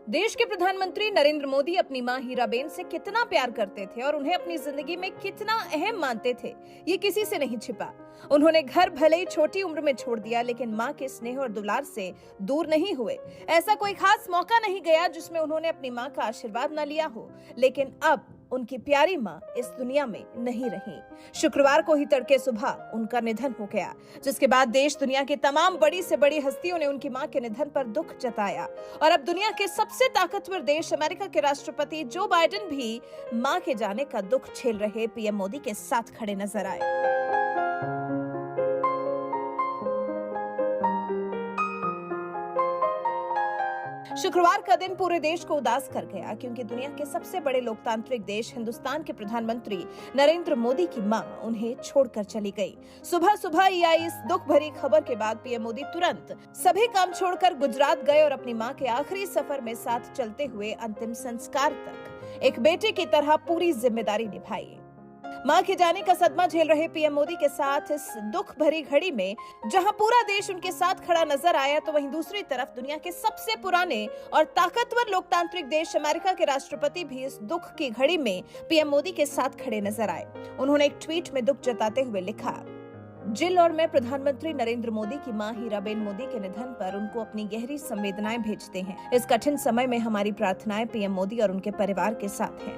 देश के प्रधानमंत्री नरेंद्र मोदी अपनी मां हीराबेन से कितना प्यार करते थे और उन्हें अपनी जिंदगी में कितना अहम मानते थे, ये किसी से नहीं छिपा। उन्होंने घर भले ही छोटी उम्र में छोड़ दिया, लेकिन मां के स्नेह और दुलार से दूर नहीं हुए। ऐसा कोई खास मौका नहीं गया जिसमें उन्होंने अपनी मां का आशीर्वाद न लिया हो, लेकिन अब उनकी प्यारी मां इस दुनिया में नहीं रही। शुक्रवार को ही तड़के सुबह उनका निधन हो गया, जिसके बाद देश दुनिया की तमाम बड़ी से बड़ी हस्तियों ने उनकी मां के निधन पर दुख जताया। और अब दुनिया के सबसे ताकतवर देश अमेरिका के राष्ट्रपति जो बाइडेन भी मां के जाने का दुख झेल रहे पीएम मोदी के साथ खड़े नजर आए। शुक्रवार का दिन पूरे देश को उदास कर गया, क्योंकि दुनिया के सबसे बड़े लोकतांत्रिक देश हिंदुस्तान के प्रधानमंत्री नरेंद्र मोदी की मां उन्हें छोड़कर चली गई। सुबह सुबह ही आई इस दुख भरी खबर के बाद पीएम मोदी तुरंत सभी काम छोड़कर गुजरात गए और अपनी मां के आखिरी सफर में साथ चलते हुए अंतिम संस्कार तक एक बेटे की तरह पूरी जिम्मेदारी निभाई। मां के जाने का सदमा झेल रहे पीएम मोदी के साथ इस दुख भरी घड़ी में जहां पूरा देश उनके साथ खड़ा नजर आया, तो वहीं दूसरी तरफ दुनिया के सबसे पुराने और ताकतवर लोकतांत्रिक देश अमेरिका के राष्ट्रपति भी इस दुख की घड़ी में पीएम मोदी के साथ खड़े नजर आए। उन्होंने एक ट्वीट में दुख जताते हुए लिखा, जिल और मैं प्रधानमंत्री नरेंद्र मोदी की मां हीराबेन मोदी के निधन पर उनको अपनी गहरी संवेदनाएं भेजते हैं। इस कठिन समय में हमारी प्रार्थनाएं पीएम मोदी और उनके परिवार के साथ हैं।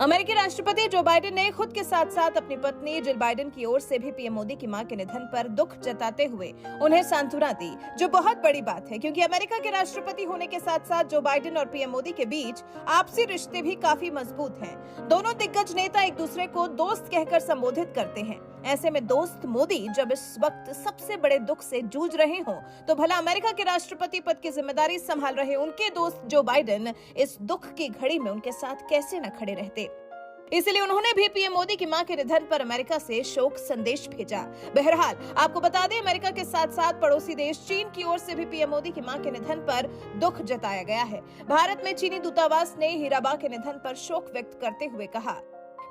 अमेरिकी राष्ट्रपति जो बाइडेन ने खुद के साथ साथ अपनी पत्नी जिल बाइडेन की ओर से भी पीएम मोदी की मां के निधन पर दुख जताते हुए उन्हें सांत्वना दी, जो बहुत बड़ी बात है, क्योंकि अमेरिका के राष्ट्रपति होने के साथ साथ जो बाइडेन और पीएम मोदी के बीच आपसी रिश्ते भी काफी मजबूत हैं। दोनों दिग्गज नेता एक दूसरे को दोस्त कहकर संबोधित करते हैं। ऐसे में दोस्त मोदी जब इस वक्त सबसे बड़े दुख से जूझ रहे हों, तो भला अमेरिका के राष्ट्रपति पद की जिम्मेदारी संभाल रहे उनके दोस्त जो बाइडेन इस दुख की घड़ी में उनके साथ कैसे न खड़े रहते। इसलिए उन्होंने भी पीएम मोदी की मां के निधन पर अमेरिका से शोक संदेश भेजा। बहरहाल आपको बता दें, अमेरिका के साथ साथ पड़ोसी देश चीन की ओर से भी पीएम मोदी की मां के निधन पर दुख जताया गया है। भारत में चीनी दूतावास ने हीराबा के निधन पर शोक व्यक्त करते हुए कहा,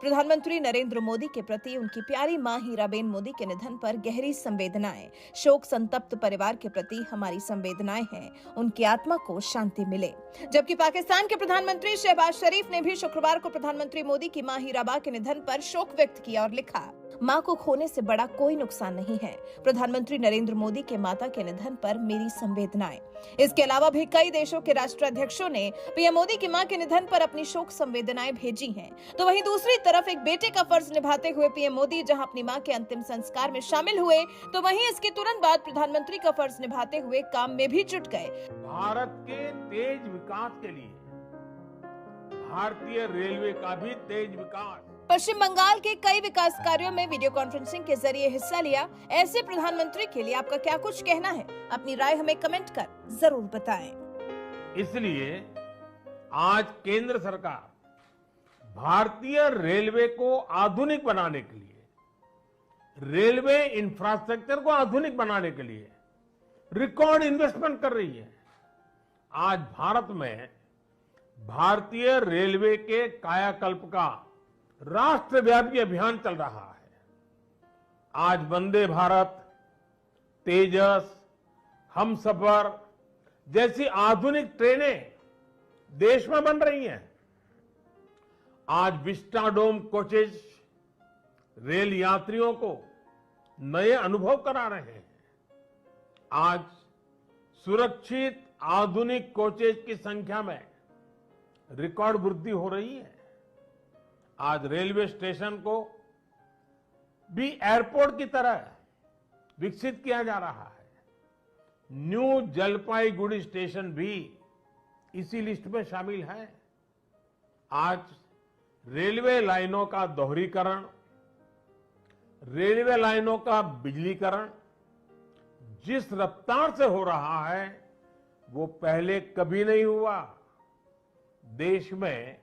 प्रधानमंत्री नरेंद्र मोदी के प्रति उनकी प्यारी मां हीराबेन मोदी के निधन पर गहरी संवेदनाएं। शोक संतप्त परिवार के प्रति हमारी संवेदनाएं हैं, उनकी आत्मा को शांति मिले। जबकि पाकिस्तान के प्रधानमंत्री शहबाज शरीफ ने भी शुक्रवार को प्रधानमंत्री मोदी की मां हीराबा के निधन पर शोक व्यक्त किया और लिखा, मां को खोने से बड़ा कोई नुकसान नहीं है। प्रधानमंत्री नरेंद्र मोदी के माता के निधन पर मेरी संवेदनाएं। इसके अलावा भी कई देशों के राष्ट्राध्यक्षों ने पीएम मोदी की मां के निधन पर अपनी शोक संवेदनाएं भेजी हैं। तो वहीं दूसरी तरफ एक बेटे का फर्ज निभाते हुए पीएम मोदी जहां अपनी मां के अंतिम संस्कार में शामिल हुए, तो वहीं इसके तुरंत बाद प्रधानमंत्री का फर्ज निभाते हुए काम में भी जुट गए। भारत के तेज विकास के लिए भारतीय रेलवे का भी तेज विकास। पश्चिम बंगाल के कई विकास कार्यों में वीडियो कॉन्फ्रेंसिंग के जरिए हिस्सा लिया। ऐसे प्रधानमंत्री के लिए आपका क्या कुछ कहना है? अपनी राय हमें कमेंट कर जरूर बताएं। इसलिए आज केंद्र सरकार भारतीय रेलवे को आधुनिक बनाने के लिए, रेलवे इंफ्रास्ट्रक्चर को आधुनिक बनाने के लिए रिकॉर्ड इन्वेस्टमेंट कर रही है। आज भारत में भारतीय रेलवे के कायाकल्प का राष्ट्रव्यापी अभियान चल रहा है। आज वंदे भारत, तेजस, हमसफर जैसी आधुनिक ट्रेनें देश में बन रही हैं। आज विस्टाडोम कोचेज रेल यात्रियों को नए अनुभव करा रहे हैं। आज सुरक्षित आधुनिक कोचेज की संख्या में रिकॉर्ड वृद्धि हो रही है। आज रेलवे स्टेशन को भी एयरपोर्ट की तरह विकसित किया जा रहा है। न्यू जलपाईगुड़ी स्टेशन भी इसी लिस्ट में शामिल है। आज रेलवे लाइनों का दोहरीकरण, रेलवे लाइनों का बिजलीकरण जिस रफ्तार से हो रहा है, वो पहले कभी नहीं हुआ। देश में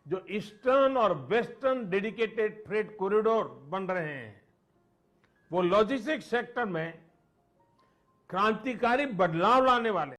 जो ईस्टर्न और वेस्टर्न डेडिकेटेड फ्रेट कॉरिडोर बन रहे हैं, वो लॉजिस्टिक्स सेक्टर में क्रांतिकारी बदलाव लाने वाले